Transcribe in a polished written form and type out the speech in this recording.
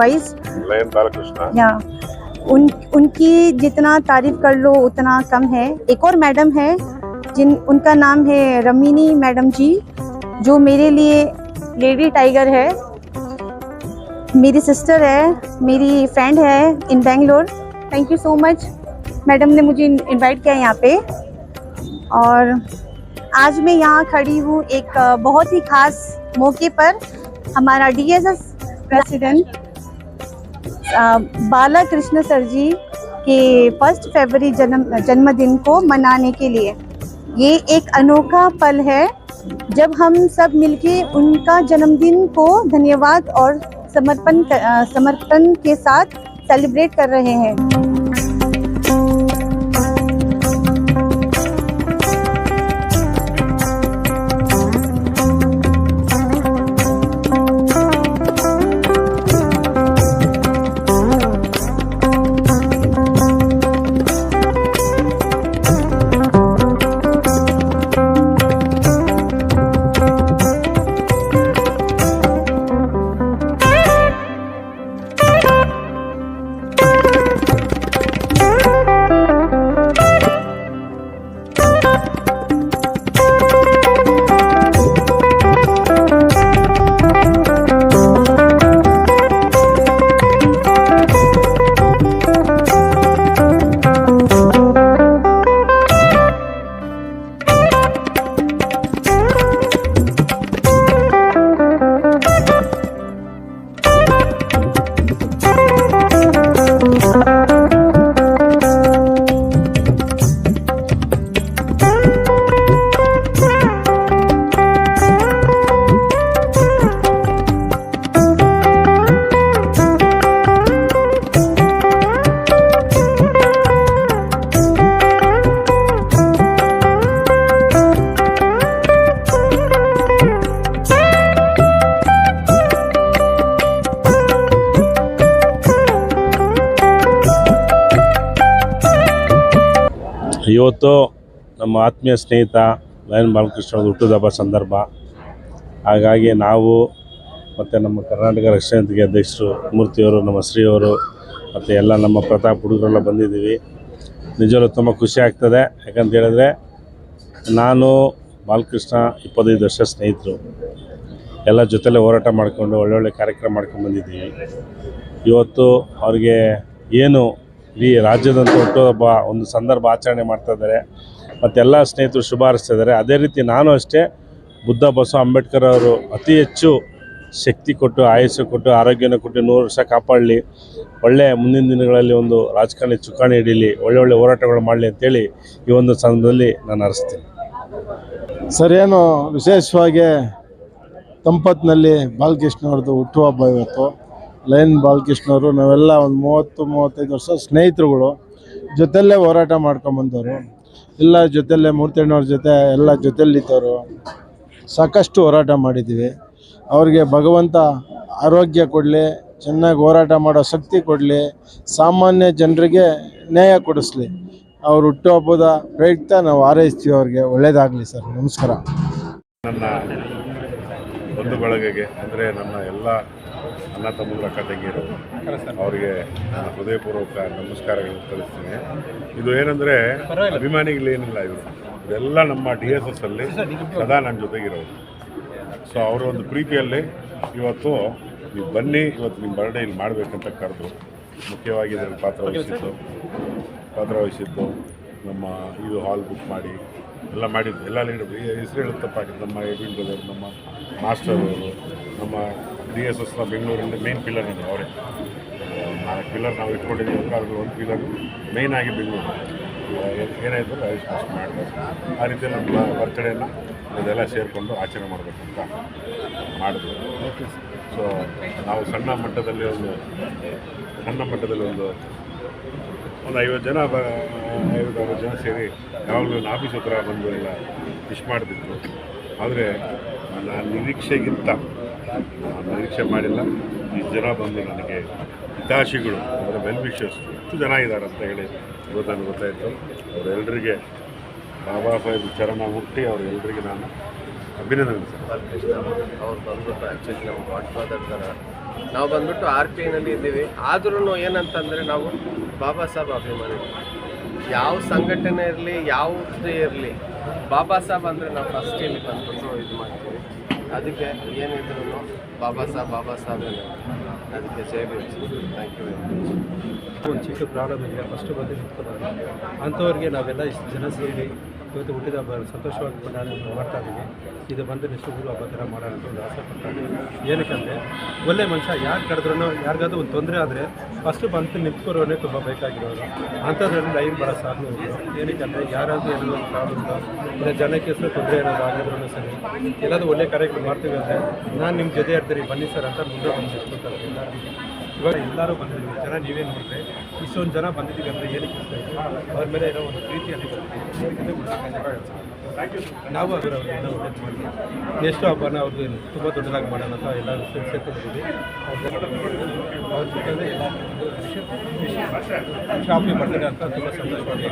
Vice lion Balkrishna. या उनकी जितना तारीफ कर लो उतना कम है। एक और मैडम है उनका नाम है रमीनी मैडम जी, जो मेरे लिए लेडी टाइगर है, मेरी सिस्टर है, मेरी फ्रेंड है in Bangalore. Thank you so much, madam ने मुझे इनवाइट किया यहाँ पे। और आज मैं यहाँ खड़ी हूँ एक बहुत ही खास मौके पर। हमारा DSS प्रेसिडेंट बालकृष्ण सर जी के 1 फरवरी जन्मदिन को मनाने के लिए। ये एक अनोखा पल है जब हम सब मिलके उनका जन्मदिन को धन्यवाद और समर्पण के साथ सेलिब्रेट कर रहे हैं। ಇವತ್ತು ನಮ್ಮ ಆತ್ಮೀಯ ಸ್ನೇಹಿತ ಲಯನ್ ಬಾಲಕೃಷ್ಣ ಹುಟ್ಟುದ ಹಬ್ಬ ಸಂದರ್ಭ. ಹಾಗಾಗಿ ನಾವು ಮತ್ತು ನಮ್ಮ ಕರ್ನಾಟಕ ರಕ್ಷಣಾ ವೇದಿಕೆ ಅಧ್ಯಕ್ಷರು ಮೂರ್ತಿಯವರು, ನಮ್ಮ ಶ್ರೀಯವರು ಮತ್ತು ಎಲ್ಲ ನಮ್ಮ ಪ್ರತಾಪ್ ಹುಡುಗರೆಲ್ಲ ಬಂದಿದ್ದೀವಿ. ನಿಜವೂ ತುಂಬ ಖುಷಿ ಆಗ್ತದೆ. ಯಾಕಂತ ಹೇಳಿದ್ರೆ ನಾನು ಬಾಲಕೃಷ್ಣ 25 ವರ್ಷ ಸ್ನೇಹಿತರು, ಎಲ್ಲ ಜೊತೆಲೇ ಹೋರಾಟ ಮಾಡಿಕೊಂಡು ಒಳ್ಳೊಳ್ಳೆ ಕಾರ್ಯಕ್ರಮ ಮಾಡ್ಕೊಂಡು ಬಂದಿದ್ದೀವಿ. ಇವತ್ತು ಅವ್ರಿಗೆ ಏನು ಇಡೀ ರಾಜ್ಯದಂತ ಹುಟ್ಟುಹಬ್ಬ ಒಂದು ಸಂದರ್ಭ ಆಚರಣೆ ಮಾಡ್ತಾಯಿದ್ದಾರೆ ಮತ್ತು ಎಲ್ಲ ಸ್ನೇಹಿತರು ಶುಭ ಹಾರೈಸ್ತಿದ್ದಾರೆ. ಅದೇ ರೀತಿ ನಾನು ಅಷ್ಟೇ ಬುದ್ಧ ಬಸವ ಅಂಬೇಡ್ಕರ್ ಅವರು ಅತಿ ಹೆಚ್ಚು ಶಕ್ತಿ ಕೊಟ್ಟು, ಆಯುಷ್ಯ ಕೊಟ್ಟು, ಆರೋಗ್ಯನ ಕೊಟ್ಟು 100 ವರ್ಷ ಕಾಪಾಡಲಿ, ಒಳ್ಳೆ ಮುಂದಿನ ದಿನಗಳಲ್ಲಿ ಒಂದು ರಾಜಕಾರಣಿ ಚುಕ್ಕಾಣಿ ಹಿಡೀಲಿ, ಒಳ್ಳೊಳ್ಳೆ ಹೋರಾಟಗಳು ಮಾಡಲಿ ಅಂತೇಳಿ ಈ ಒಂದು ಸಂದರ್ಭದಲ್ಲಿ ನಾನು ಹರಿಸ್ತೀನಿ. ಸರ್, ಏನು ವಿಶೇಷವಾಗಿ ತಂಪತ್ನಲ್ಲಿ ಬಾಲಕೃಷ್ಣ ಅವ್ರದ್ದು ಹುಟ್ಟುಹಬ್ಬ ಇವತ್ತು. ಲಯನ್ ಬಾಲಕೃಷ್ಣವರು ನಾವೆಲ್ಲ ಒಂದು 30-35 ವರ್ಷ ಸ್ನೇಹಿತರುಗಳು, ಜೊತೆಯಲ್ಲೇ ಹೋರಾಟ ಮಾಡ್ಕೊಂಬಂದವರು, ಎಲ್ಲ ಜೊತೆಯಲ್ಲೇ ಮೂರ್ತಿಯಣ್ಣವ್ರ ಜೊತೆ ಎಲ್ಲ ಜೊತೆಯಲ್ಲಿದ್ದವರು, ಸಾಕಷ್ಟು ಹೋರಾಟ ಮಾಡಿದ್ದೀವಿ. ಅವ್ರಿಗೆ ಭಗವಂತ ಆರೋಗ್ಯ ಕೊಡಲಿ, ಚೆನ್ನಾಗಿ ಹೋರಾಟ ಮಾಡೋ ಶಕ್ತಿ ಕೊಡಲಿ, ಸಾಮಾನ್ಯ ಜನರಿಗೆ ನ್ಯಾಯ ಕೊಡಿಸ್ಲಿ. ಅವ್ರ ಹುಟ್ಟುಹಬ್ಬದ ಪ್ರಯುಕ್ತ ನಾವು ಹಾರೈಸ್ತೀವಿ. ಅವ್ರಿಗೆ ಒಳ್ಳೆಯದಾಗಲಿ ಸರ್. ನಮಸ್ಕಾರ. ನನ್ನ ಬಂಧು ಬಳಗಕ್ಕೆ ಅಂದರೆ ನನ್ನ ಎಲ್ಲ ಅಣ್ಣ ತಮ್ಮಗಳ ಅಕ್ಕ ತಂಗಿಯರು ಅವರಿಗೆ ನನ್ನ ಹೃದಯಪೂರ್ವಕ ನಮಸ್ಕಾರಗಳನ್ನು ತಿಳಿಸ್ತೀನಿ. ಇದು ಏನಂದರೆ ಅಭಿಮಾನಿಗಳೇನಿಲ್ಲ, ಇದೆಲ್ಲ ನಮ್ಮ DSS ಅಲ್ಲಿ ಸದಾ ನನ್ನ ಜೊತೆಗಿರೋರು. ಸೊ ಅವರ ಒಂದು ಪ್ರೀತಿಯಲ್ಲಿ ಇವತ್ತು ನೀವು ಬನ್ನಿ, ಇವತ್ತು ನಿಮ್ಮ ಬರ್ಡೇ ಇಲ್ಲಿ ಮಾಡಬೇಕಂತ ಕರೆದು ಮುಖ್ಯವಾಗಿ ಇದರಲ್ಲಿ ಪಾತ್ರ ವಹಿಸಿದ್ದು ನಮ್ಮ ಇದು ಹಾಲ್ ಬುಕ್ ಮಾಡಿ ಎಲ್ಲ ಮಾಡಿದ್ದು. ಎಲ್ಲ ಹೆಸರು ಹೇಳುತ್ತಪ್ಪಾಗಿದ್ದು ನಮ್ಮ ಎಬಿನ್ ಬ್ರದರ್, ನಮ್ಮ ಮಾಸ್ಟರ್ ಅವರು, ನಮ್ಮ DSSನ ಬೆಂಗಳೂರಲ್ಲಿ ಮೇನ್ ಪಿಲ್ಲರ್ ಇದೆ ಅವರೇ. 4 ಪಿಲ್ಲರ್ ನಾವು ಇಟ್ಕೊಂಡಿದ್ದೀವಿ ಅಂದರೆ ಅದ್ರಲ್ಲಿ ಒಂದು ಪಿಲ್ಲರು ಮೇಯ್ನ್ ಆಗಿ ಬೆಂಗಳೂರು ಏನಾಯಿತು ಅಷ್ಟು ಮಾಡ್ತಾರೆ. ಆ ರೀತಿ ನಮ್ಮ ಬರ್ತ್ಡೇನ ಇದೆಲ್ಲ ಸೇರಿಕೊಂಡು ಆಚರಣೆ ಮಾಡಬೇಕಂತ ಮಾಡಿದ್ವಿ. ಸೊ ನಾವು ಸಣ್ಣ ಮಟ್ಟದಲ್ಲಿ ಒಂದು 50 ಜನ 50 ಜನ ಸೇರಿ ಯಾವಾಗಲೂ ಒಂದು ಆಫೀಸ್ ಹತ್ರ ಬಂದು ಎಲ್ಲ ವಿಶ್ ಮಾಡ್ತಿದ್ರು. ಆದರೆ ನಾನು ನಿರೀಕ್ಷೆ ಮಾಡಿಲ್ಲ. ಈ ಜನ ಬಂದು ನನಗೆ ಹಿತಾಶಿಗಳು ಅಂದರೆ ವೆಲ್ ವಿಷರ್ಸ್ ಎಷ್ಟು ಜನ ಇದ್ದಾರೆ ಅಂತ ಹೇಳಿ ನನಗೆ ಗೊತ್ತಾಯಿತು. ಅವರೆಲ್ಲರಿಗೆ ಬಾಬಾ ಸಾಹೇಬ್ ಚರಣ ಮುಟ್ಟಿ ಅವರೆಲ್ಲರಿಗೆ ನಾನು ಅಭಿನಂದನೆ. ಅವ್ರು ಬಂದ್ಬಿಟ್ಟು ಆ್ಯಕ್ಚುಲಿ ನಮ್ಮ ಗಾಡ್ ಫಾದರ್ ಥರ ನಾವು ಬಂದ್ಬಿಟ್ಟು RPIನಲ್ಲಿ ಇದ್ದೀವಿ. ಆದ್ರೂ ಏನಂತಂದರೆ ನಾವು ಬಾಬಾ ಸಾಹೇಬ್ ಅಭಿಮಾನಿಗಳು. ಯಾವ ಸಂಘಟನೆ ಇರಲಿ, ಯಾವುದೇ ಇರಲಿ, ಬಾಬಾ ಸಾಹೇಬ್ ಅಂದರೆ ನಾವು ಫಸ್ಟ್ ಇಲ್ಲಿ ಬಂದ್ಬಿಟ್ಟು ಇದು ಮಾಡ್ತೀವಿ. ಅದಕ್ಕೆ ಏನಿದ್ರು ಬಾಬಾ ಸಾಹೇಬ್ ಅದಕ್ಕೆ ಜೈ Bhim. Thank you very much. ಒಂದು ಚಿಕ್ಕ ಪ್ರಾಬ್ಲಮ್ ಇದೆ, ಫಸ್ಟು ಬಂದು ನಿಂತ್ಕೊಳ್ಳೋದು ಅಂಥವ್ರಿಗೆ ನಾವೆಲ್ಲ ಇಷ್ಟು ಜನ ಸೇರಿ ಇವತ್ತು ಹುಟ್ಟಿದ ಹಬ್ಬ ಸಂತೋಷವಾಗಿ ಮಾಡ್ತಾ ಇದ್ದೀವಿ. ಇದು ಬಂದು ನೆಕ್ಸ್ಟ್ ಹಬ್ಬ ಥರ ಮಾಡೋಣ ಅಂತ ಒಂದು ಆಸೆ ಪಡ್ತಾರೆ. ಏನಕ್ಕಂದರೆ ಒಳ್ಳೆ ಮನುಷ್ಯ ಯಾರು ಕರೆದ್ರೂ ಯಾರಿಗಾದ್ರೂ ಒಂದು ತೊಂದರೆ ಆದರೆ ಫಸ್ಟು ಬಂದು ನಿಂತ್ಕೊಳ್ಳೋನೇ ತುಂಬ ಬೇಕಾಗಿರೋದು. ಅಂಥದ್ರಲ್ಲಿ ಲೈನ್ ಭಾಳ ಸಾಧನೆ ಇದೆ. ಏನಕ್ಕಂದರೆ ಯಾರಾದರೂ ಏನೋ ಒಂದು ಪ್ರಾಬ್ಲಮ್ ಇಲ್ಲ, ಜನಕ್ಕೆ ಹೆಸರು ತೊಂದರೆ ಏನಾದ್ರು ಆಗಿದ್ರೂ ಸರಿ, ಏನಾದರೂ ಒಳ್ಳೆ ಕಾರ್ಯಕ್ರಮ ಮಾಡ್ತೀವಿ ಅಂದರೆ ನಾನು ನಿಮ್ಮ ಜೊತೆ ಇರ್ತೀನಿ ಬನ್ನಿ ಸರ್ ಅಂತ ಮುಂದೆ ಬಂದು ನಿಂತ್ಕೊಳ್ತಾರೆ ಎಲ್ಲರೂ. ಇವಾಗ ಎಲ್ಲರೂ ಬಂದಿದ್ದೀವಿ, ಜನ ನೀವೇ ನೋಡಿದ್ರೆ ಇಷ್ಟೊಂದು ಜನ ಬಂದಿದ್ದೀವಿ ಅಂದರೆ ಏನಕ್ಕೆ ಇಷ್ಟ ಆಯಿತು, ಅವ್ರ ಮೇಲೆ ಏನೋ ಒಂದು ಪ್ರೀತಿಯಲ್ಲಿ ನಾವು ಅದರ ಎಲ್ಲ ಒಳ್ಳೇದು ಮಾಡಿ ನೆಕ್ಸ್ಟ್ ಹಬ್ಬನ ಅವ್ರಿಗೆ ತುಂಬ ದೊಡ್ಡದಾಗಿ ಮಾಡೋಣ ಅಂತ ಎಲ್ಲರೂ ಸೇರ್ಕೊಂಡಿದ್ದೀವಿ. ಅವ್ರ ಜೊತೆ ಎಲ್ಲ ಶಾಪಿಂಗ್ ಮಾಡ್ತಾರೆ ಅಂತ ತುಂಬ ಸಂತೋಷವಾಗಿ